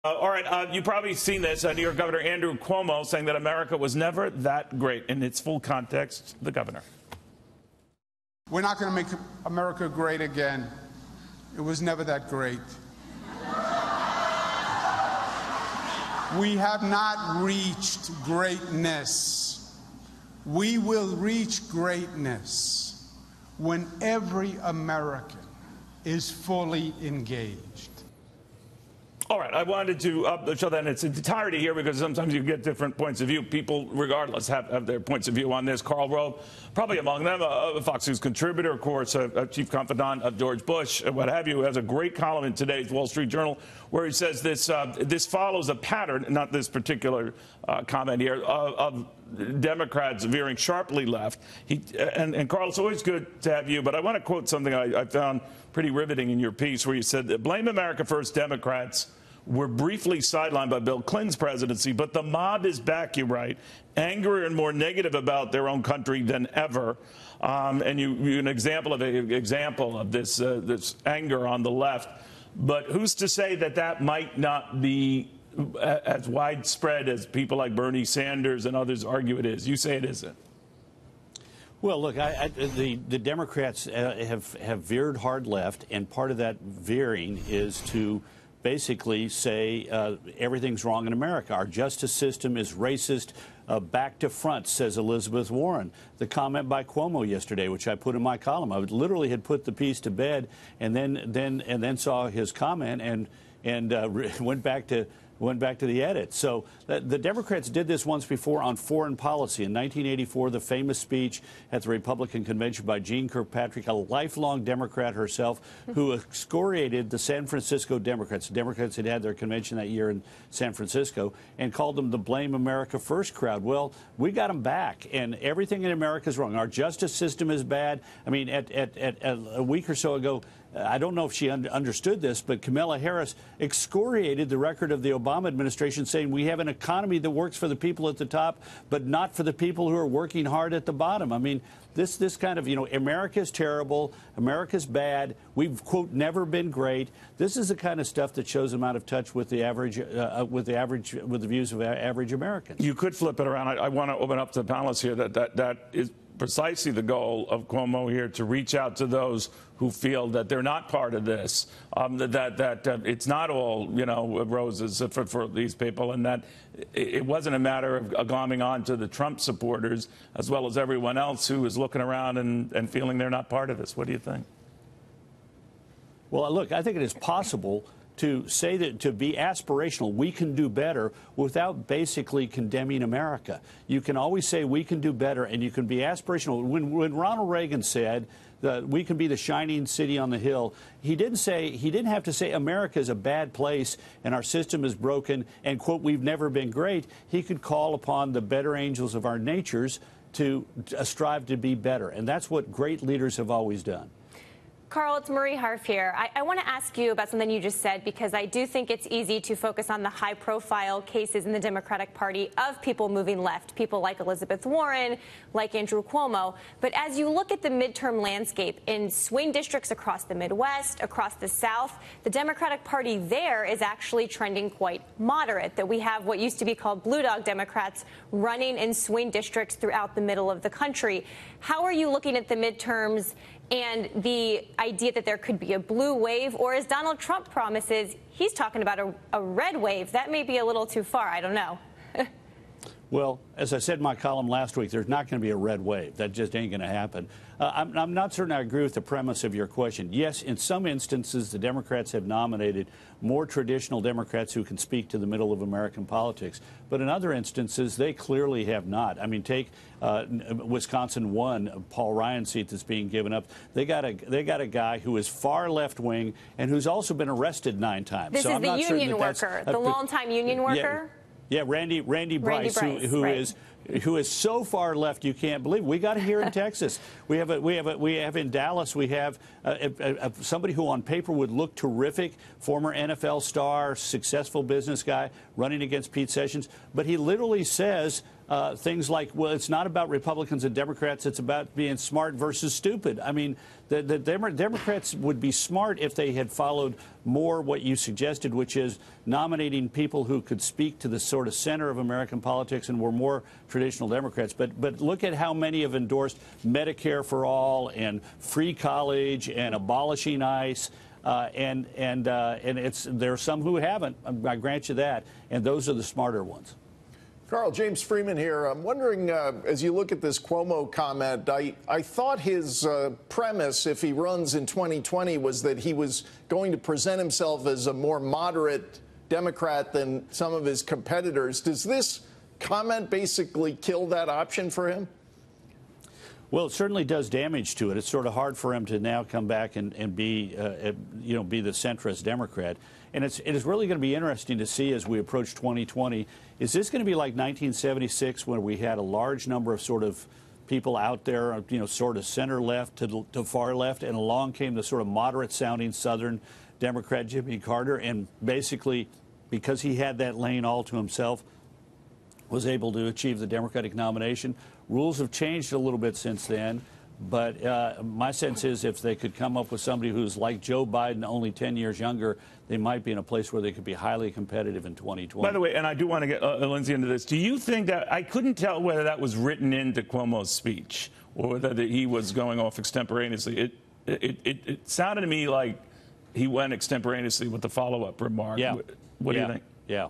All right, you've probably seen this. New York Governor Andrew Cuomo saying that America was never that great. In its full context, the governor. We're not going to make America great again. It was never that great. We have not reached greatness. We will reach greatness when every American is fully engaged. All right, I wanted to show that in its entirety here because sometimes you get different points of view. People, regardless, have their points of view on this. Karl Rove, probably among them, a Fox News contributor, of course, a chief confidant of George Bush, what have you, has a great column in today's Wall Street Journal where he says this follows a pattern, not this particular comment here, of Democrats veering sharply left. And Karl, it's always good to have you, but I want to quote something I found pretty riveting in your piece where you said, "Blame America First Democrats were briefly sidelined by Bill Clinton's presidency, but the mob is back," you write, "angrier and more negative about their own country than ever." And you an example of this anger on the left. But who's to say that might not be as widespread as people like Bernie Sanders and others argue it is? You say it isn't. Well, look, the Democrats have veered hard left, and part of that veering is to basically say everything's wrong in America. Our justice system is racist, back to front, says Elizabeth Warren. The comment by Cuomo yesterday, which I put in my column, I literally had put the piece to bed, and then saw his comment and went back to the edit. So the Democrats did this once before on foreign policy. In 1984, the famous speech at the Republican convention by Jeane Kirkpatrick, a lifelong Democrat herself, who excoriated the San Francisco Democrats. The Democrats had their convention that year in San Francisco and called them the Blame America First crowd. Well, we got them back, and everything in America is wrong. Our justice system is bad. I mean, at a week or so ago, I don't know if she understood this, but Kamala Harris excoriated the record of the Obama administration, saying we have an economy that works for the people at the top, but not for the people who are working hard at the bottom. I mean, this kind of, America's terrible, America's bad, we've, quote, never been great. This is the kind of stuff that shows them out of touch with the views of average Americans. You could flip it around. I want to open up to the panelists here that is precisely the goal of Cuomo here, to reach out to those who feel that they're not part of this, that it's not all, roses for these people, and that it wasn't a matter of glomming on to the Trump supporters as well as everyone else who is looking around and feeling they're not part of this. What do you think? Well, look, I think it is possible to say that, to be aspirational, we can do better, without basically condemning America. You can always say we can do better, and you can be aspirational. When Ronald Reagan said that we can be the shining city on the hill, he didn't have to say America is a bad place and our system is broken and, quote, we've never been great. He could call upon the better angels of our natures to strive to be better, and that's what great leaders have always done. Karl, it's Marie Harf here. I want to ask you about something you just said, because I do think it's easy to focus on the high-profile cases in the Democratic Party of people moving left, people like Elizabeth Warren, like Andrew Cuomo. But as you look at the midterm landscape in swing districts across the Midwest, across the South, the Democratic Party there is actually trending quite moderate, that we have what used to be called blue dog Democrats running in swing districts throughout the middle of the country. How are you looking at the midterms and the idea that there could be a blue wave, or as Donald Trump promises, he's talking about a red wave? That may be a little too far. I don't know. Well, as I said in my column last week, there's not going to be a red wave. That just ain't going to happen. I'm not certain I agree with the premise of your question. Yes, in some instances, the Democrats have nominated more traditional Democrats who can speak to the middle of American politics. But in other instances, they clearly have not. I mean, take Wisconsin 1, Paul Ryan's seat that's being given up. They got a guy who is far left wing and who's also been arrested 9 times. This is the union worker, the longtime union worker. Yeah, Randy Bryce, who right. is who is so far left you can't believe. We got it here in Texas. We have in Dallas. We have somebody who on paper would look terrific, former NFL star, successful business guy, running against Pete Sessions, but he literally says things like, well, it's not about Republicans and Democrats, it's about being smart versus stupid. I mean, the Democrats would be smart if they had followed more what you suggested, which is nominating people who could speak to the sort of center of American politics and were more traditional Democrats. But look at how many have endorsed Medicare for all and free college and abolishing ICE. And there are some who haven't. I grant you that. And those are the smarter ones. Carl, James Freeman here. I'm wondering, as you look at this Cuomo comment, I thought his premise, if he runs in 2020, was that he was going to present himself as a more moderate Democrat than some of his competitors. Does this comment basically kill that option for him? Well, it certainly does damage to it. It's sort of hard for him to now come back and be, be the centrist Democrat. And it is really going to be interesting to see as we approach 2020. Is this going to be like 1976 when we had a large number of sort of people out there, sort of center left to far left, and along came the sort of moderate sounding Southern Democrat Jimmy Carter, and basically because he had that lane all to himself, was able to achieve the Democratic nomination. Rules have changed a little bit since then, but my sense is if they could come up with somebody who's like Joe Biden, only 10 years younger, they might be in a place where they could be highly competitive in 2020. By the way, and I do want to get Lindsay into this, do you think that, I couldn't tell whether that was written into Cuomo's speech or whether he was going off extemporaneously. It sounded to me like he went extemporaneously with the follow-up remark. Yeah. What do you think? Yeah.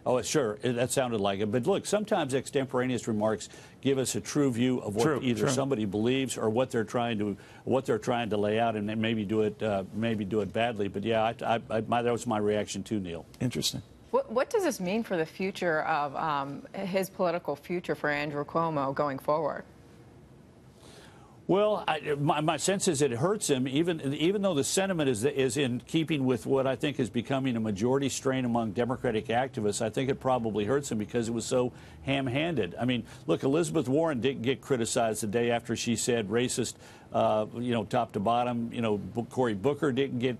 Oh, sure. That sounded like it. But look, sometimes extemporaneous remarks give us a true view of what either somebody believes or what they're trying to lay out, and they maybe do it badly. But yeah, that was my reaction too, Neil. Interesting. What does this mean for the future of his political future for Andrew Cuomo going forward? Well, my sense is it hurts him, even though the sentiment is in keeping with what I think is becoming a majority strain among Democratic activists. I think it probably hurts him because it was so ham-handed. I mean, look, Elizabeth Warren didn't get criticized the day after she said racist, top to bottom. Cory Booker didn't get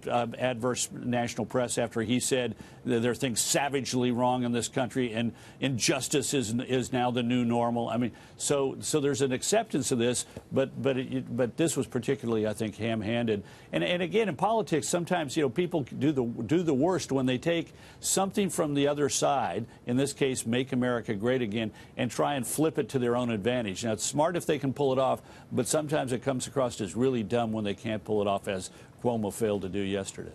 adverse national press after he said there are things savagely wrong in this country and injustice is now the new normal. I mean, so there's an acceptance of this, but this was particularly, I think, ham-handed. And again, in politics, sometimes people do the worst when they take something from the other side, in this case, Make America Great Again, and try and flip it to their own advantage. Now, it's smart if they can pull it off, but sometimes it comes across as really dumb when they can't pull it off, as Cuomo failed to do yesterday.